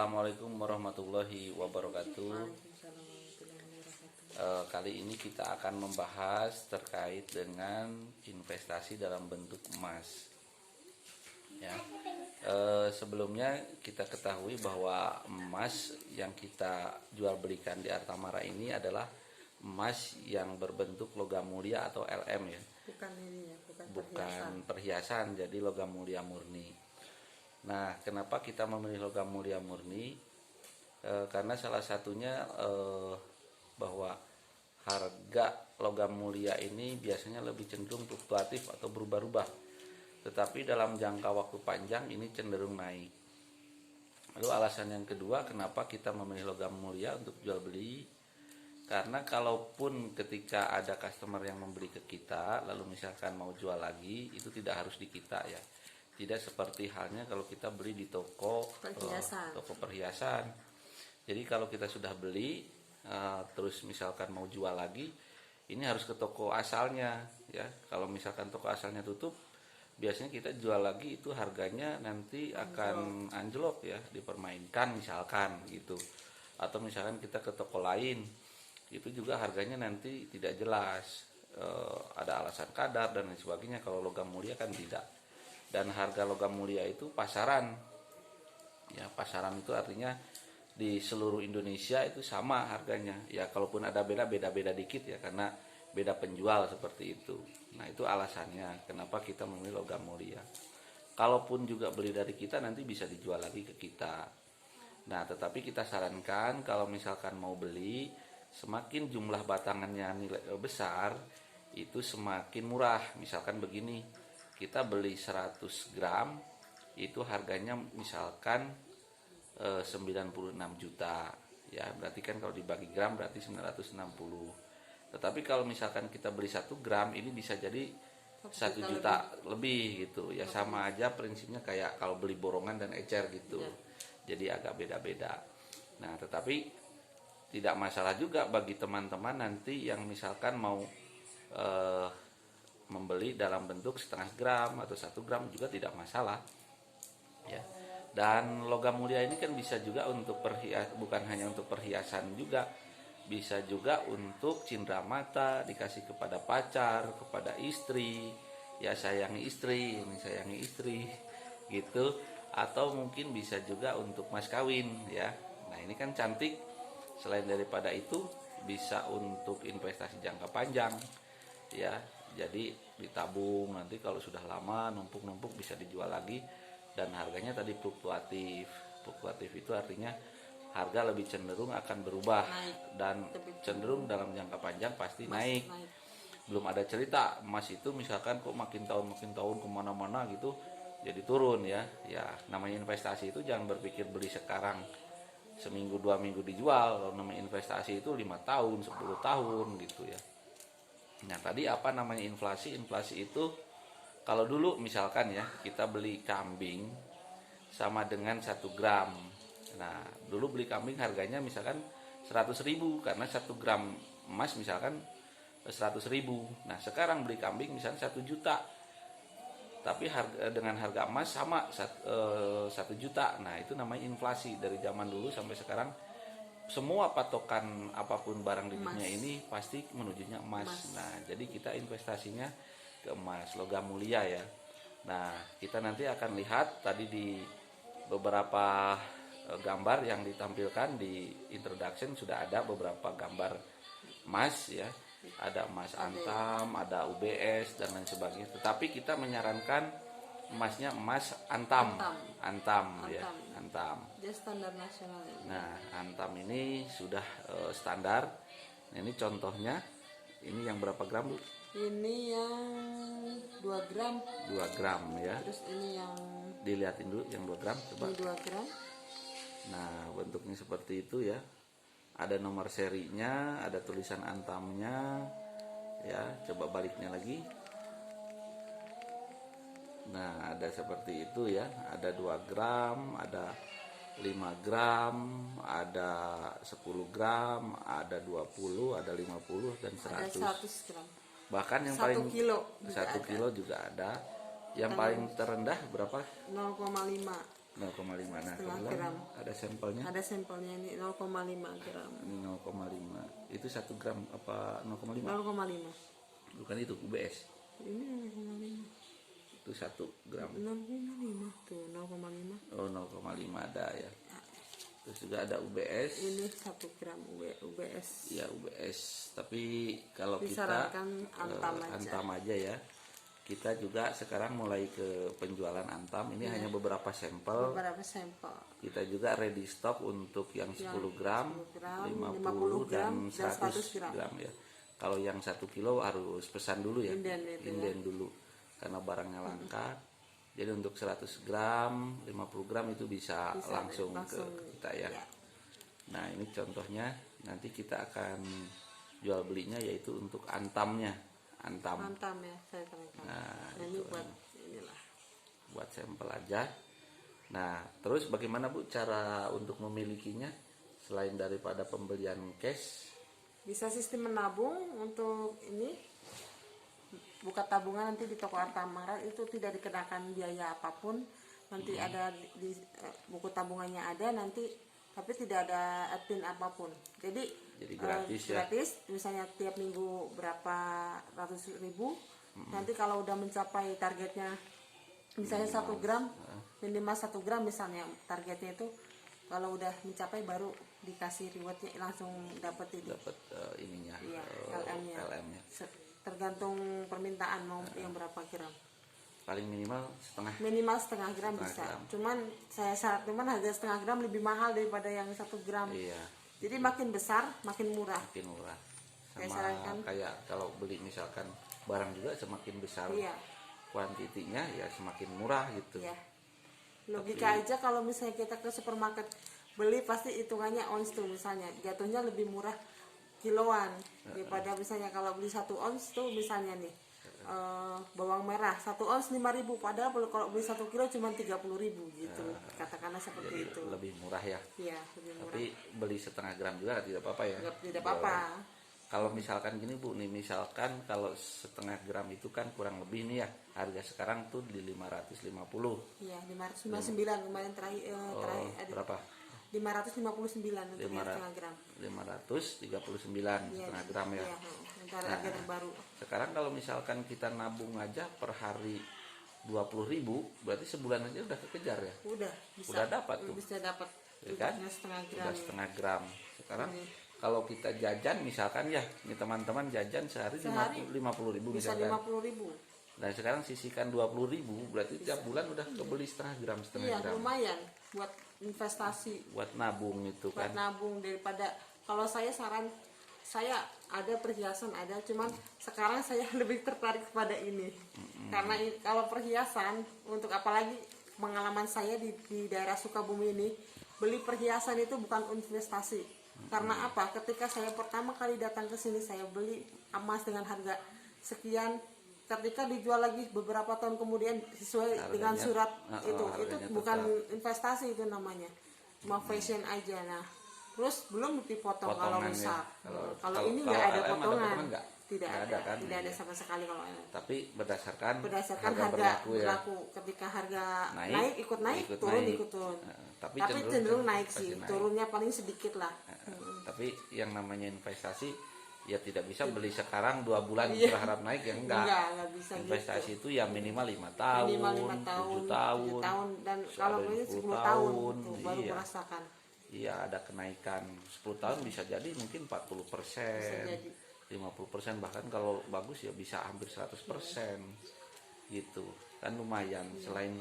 Assalamualaikum warahmatullahi wabarakatuh. Kali ini kita akan membahas terkait dengan investasi dalam bentuk emas. Ya, sebelumnya kita ketahui bahwa emas yang kita jual belikan di Artamara ini adalah emas yang berbentuk logam mulia atau LM ya. Bukan perhiasan, jadi logam mulia murni. Nah, kenapa kita memilih logam mulia murni? Karena salah satunya bahwa harga logam mulia ini biasanya lebih cenderung fluktuatif atau berubah-ubah. Tetapi dalam jangka waktu panjang ini cenderung naik. Lalu alasan yang kedua kenapa kita memilih logam mulia untuk jual beli? Karena kalaupun ketika ada customer yang membeli ke kita, lalu misalkan mau jual lagi, itu tidak harus di kita ya. Tidak seperti halnya kalau kita beli di toko perhiasan. Jadi kalau kita sudah beli, terus misalkan mau jual lagi, ini harus ke toko asalnya ya. Kalau misalkan toko asalnya tutup, biasanya kita jual lagi itu harganya nanti akan anjlok ya, dipermainkan misalkan gitu. Atau misalkan kita ke toko lain, itu juga harganya nanti tidak jelas, ada alasan kadar dan lain sebagainya. Kalau logam mulia kan tidak. Dan harga logam mulia itu pasaran ya, pasaran itu artinya di seluruh Indonesia itu sama harganya ya, kalaupun ada beda dikit ya, karena beda penjual seperti itu. Nah, itu alasannya kenapa kita memilih logam mulia. Kalaupun juga beli dari kita, nanti bisa dijual lagi ke kita. Nah, tetapi kita sarankan kalau misalkan mau beli, semakin jumlah batangannya nilai besar, itu semakin murah. Misalkan begini, kita beli 100 gram, itu harganya misalkan 96 juta. Ya, berarti kan kalau dibagi gram berarti 960. Tetapi kalau misalkan kita beli 1 gram, ini bisa jadi 1 juta lebih gitu. Ya, sama aja prinsipnya kayak kalau beli borongan dan ecer gitu. Jadi agak beda-beda. Nah, tetapi tidak masalah juga bagi teman-teman nanti yang misalkan mau membeli dalam bentuk setengah gram atau 1 gram juga tidak masalah ya. Dan logam mulia ini kan bisa juga untuk bukan hanya untuk perhiasan juga, bisa juga untuk cindera mata, dikasih kepada pacar, kepada istri ya, sayangi istri, ini sayangi istri gitu. Atau mungkin bisa juga untuk mas kawin ya. Nah, ini kan cantik. Selain daripada itu, bisa untuk investasi jangka panjang ya. Jadi ditabung, nanti kalau sudah lama numpuk-numpuk bisa dijual lagi. Dan harganya tadi fluktuatif. Fluktuatif itu artinya harga lebih cenderung akan berubah naik, dan cenderung dalam jangka panjang pasti naik. Belum ada cerita emas itu misalkan kok makin tahun kemana-mana gitu jadi turun ya. Ya, namanya investasi itu jangan berpikir beli sekarang seminggu 2 minggu dijual. Kalau namanya investasi itu 5 tahun 10 tahun gitu ya. Nah, tadi apa namanya inflasi? Inflasi itu kalau dulu misalkan ya, kita beli kambing sama dengan 1 gram. Nah, dulu beli kambing harganya misalkan 100.000 karena 1 gram emas misalkan 100.000. Nah, sekarang beli kambing misalkan 1 juta. Tapi dengan harga emas sama 1 juta. Nah, itu namanya inflasi. Dari zaman dulu sampai sekarang semua patokan apapun barang di dunia ini pasti menujunya emas. Nah, jadi kita investasinya ke emas, logam mulia ya. Nah, kita nanti akan lihat tadi di beberapa gambar yang ditampilkan di introduction sudah ada beberapa gambar emas ya. Ada emas antam, ada UBS dan lain sebagainya. Tetapi kita menyarankan emasnya emas antam ya, antam. Dia standar nasional. Nah, antam ini sudah standar. Nah, ini contohnya. Ini yang berapa gram, Bu? Ini yang 2 gram. 2 gram ya. Terus ini yang dilihatin dulu yang 2 gram coba. Ini 2 gram. Nah, bentuknya seperti itu ya. Ada nomor serinya, ada tulisan antamnya. Ya, coba baliknya lagi. Nah, ada seperti itu ya. Ada 2 gram, ada 5 gram, ada 10 gram, ada 20, ada 50 dan 100. Ada 100 gram. Bahkan yang 1 paling kilo 1 kilo juga ada. Yang paling terendah berapa? 0,5. 0,5. Nah, Setengah kebetulan gram. ada sampelnya. Ada sampelnya ini 0,5 gram. Ini 0,5. Itu 1 gram apa 0,5? 0,5. Bukan itu UBS. Ini 0,5. Itu 1 gram. 0,5 tuh 0,5. Oh, 0,5 ada ya. Terus juga ada UBS. Ini 1 gram UBS. Ya UBS. Tapi kalau Disarankan kita antam aja. antam aja ya. Kita juga sekarang mulai ke penjualan antam. Ini hanya beberapa sampel. Beberapa sampel. Kita juga ready stock untuk yang 10 gram, 10 gram, 50 dan 100 100 gram ya. Kalau yang 1 kilo harus pesan dulu ya. Inden dulu karena barangnya langka. Jadi untuk 100 gram, 50 gram itu bisa langsung ke kita ya. Nah, ini contohnya nanti kita akan jual belinya yaitu untuk antamnya. Antam ya, saya terangkan. Nah, ini itu buat inilah. buat sampel aja. Nah, terus bagaimana Bu cara untuk memilikinya selain daripada pembelian cash? Bisa sistem menabung untuk ini. Buka tabungan nanti di toko Artamara itu tidak dikenakan biaya apapun. Nanti ada di buku tabungannya ada nanti, tapi tidak ada admin apapun. Jadi gratis ya. Gratis, misalnya tiap minggu berapa ratus ribu. Nanti kalau udah mencapai targetnya, misalnya 1 gram, minimal 1 gram misalnya targetnya itu, kalau udah mencapai baru dikasih rewardnya langsung dapat ini. Dapat ininya, Iya, LM-nya. Tergantung permintaan mau yang berapa gram. Paling minimal setengah. Minimal setengah gram bisa. Gram. Cuman harga setengah gram lebih mahal daripada yang 1 gram. Iya. Jadi makin besar makin murah. Makin murah. Saya Sama sarankan. kayak kalau beli misalkan barang juga semakin besar Iya. kuantitinya ya semakin murah gitu. Iya. Logika aja kalau misalnya kita ke supermarket beli pasti hitungannya ons tuh misalnya jatuhnya lebih murah kiloan daripada misalnya kalau beli 1 ons tuh misalnya nih bawang merah 1 ons 5.000 padahal kalau beli 1 kilo cuma 30.000 gitu katakanlah seperti Jadi itu. lebih murah ya. Iya, lebih murah. Tapi beli setengah gram juga tidak apa-apa ya. Tidak apa-apa. Kalau misalkan gini Bu, nih misalkan kalau setengah gram itu kan kurang lebih nih ya harga sekarang tuh di 550. Iya, 559 kemarin terakhir ada Berapa? 559 untuk yang setengah gram. 539 setengah gram ya. Iya, ntar harga terbaru. Sekarang kalau misalkan kita nabung aja per hari 20.000, berarti sebulan aja udah kekejar ya. Udah bisa. Udah dapat tuh. Bisa dapat. Ya kan? Setengah gram. Udah setengah gram. Sekarang kalau kita jajan misalkan ya, nih teman-teman jajan sehari 50.000 Bisa misalkan. 50.000. Nah sekarang sisihkan 20.000, berarti tiap bulan udah kebeli setengah gram. Iya, lumayan buat investasi. Buat nabung itu Buat kan. nabung daripada kalau saya saya ada perhiasan ada, cuman sekarang saya lebih tertarik kepada ini. Karena kalau perhiasan untuk apalagi pengalaman saya di daerah Sukabumi ini, beli perhiasan itu bukan investasi. Karena apa? Ketika saya pertama kali datang ke sini saya beli emas dengan harga sekian, ketika dijual lagi beberapa tahun kemudian sesuai Harganya, dengan surat itu harganya bukan tetap. investasi itu namanya, cuma fashion aja. Nah, terus belum dipotong kalau Potongannya. rusak. Kalau- Kalau kalau- ini kalau nggak ada LM ada potongan, potongan nggak? tidak Nggak ada, kan? tidak ada Iya. sama sekali kalau LM. Tapi berdasarkan Berdasarkan harga berlaku ya. berlaku. Ketika harga Naik, naik ikut naik, ikut turun naik. ikut turun. Tapi Tapi cenderung naik pasti sih, naik. turunnya paling sedikit lah. Tapi yang namanya investasi ya tidak bisa beli sekarang 2 bulan Iya. berharap naik ya enggak. Nggak bisa Investasi gitu. itu ya minimal 5 tahun, Minimal 5 tahun, 7 tahun, 7 tahun, dan terus kalau ada ini 10 10 tahun tuh, baru iya. merasakan. Iya ada kenaikan 10 tahun bisa jadi mungkin 40%, Bisa jadi. 50%, bahkan kalau bagus ya bisa hampir 100% gitu kan lumayan. Selain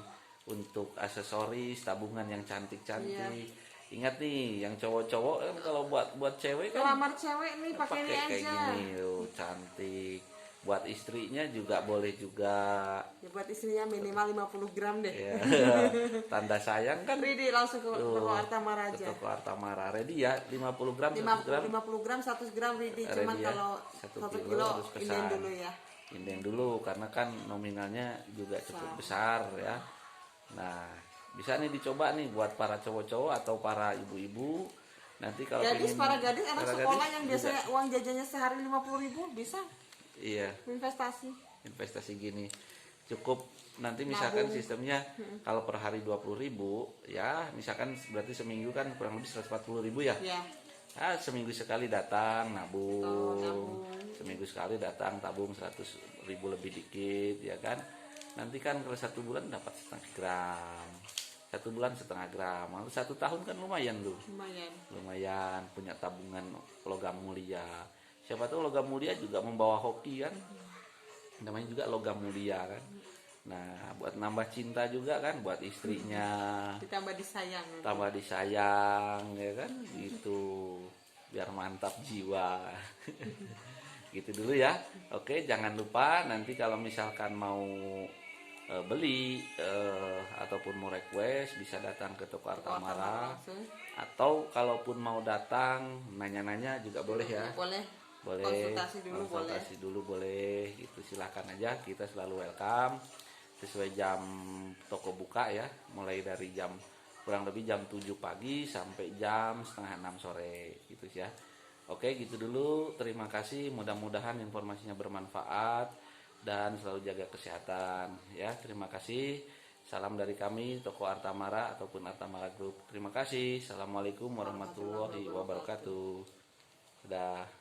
untuk aksesoris tabungan yang cantik-cantik, ingat nih yang cowok-cowok kan kalau buat cewek kan Kelamar cewek nih pakai ini kayak aja. gini tuh cantik. Buat istrinya juga boleh juga Ya, buat istrinya minimal 50 gram deh. ya. Tanda sayang kan Ridi langsung ke tuh, Artamara ke aja. toko Artamara ready ya 50 gram 100 gram 50 gram 100 gram Ridi, cuman ready ya. kalau 1 1 kilo kilo harus inden pesan. dulu ya. Inden dulu karena kan nominalnya juga cukup besar ya. Nah bisa nih dicoba nih buat para cowok-cowok atau para ibu-ibu nanti kalau Gadis, pengen- para gadis anak para sekolah gadis yang juga. biasanya uang jajannya sehari 50.000 bisa Iya investasi. investasi gini. cukup nanti misalkan Nabung. sistemnya kalau per hari 20.000 ya, misalkan berarti seminggu kan kurang lebih 140.000 ya. Ya. Seminggu sekali datang Oh, nabung, nabung. seminggu sekali datang tabung 100.000 lebih dikit ya kan. Nanti kan kalau 1 bulan dapat setengah gram, 1 bulan setengah gram, lalu 1 tahun kan lumayan tuh, Lumayan. lumayan punya tabungan logam mulia. Siapa tahu logam mulia juga membawa hoki kan, namanya juga logam mulia kan. Nah, buat nambah cinta juga kan, buat istrinya, Ditambah disayang. tambah disayang ya kan, gitu, biar mantap jiwa. Gitu dulu ya. Oke, jangan lupa nanti kalau misalkan mau beli ataupun mau request bisa datang ke toko Artamara, Langsung. atau kalaupun mau datang nanya-nanya juga boleh ya. Boleh. Boleh Konsultasi dulu boleh gitu, silakan aja, kita selalu welcome sesuai jam toko buka ya, mulai dari jam kurang lebih jam 7 pagi sampai jam setengah 6 sore gitu ya. Oke, gitu dulu, terima kasih, mudah-mudahan informasinya bermanfaat dan selalu jaga kesehatan ya. Terima kasih, salam dari kami toko Artamara ataupun Artamara Group. Terima kasih, assalamualaikum warahmatullahi wabarakatuh. Sudah.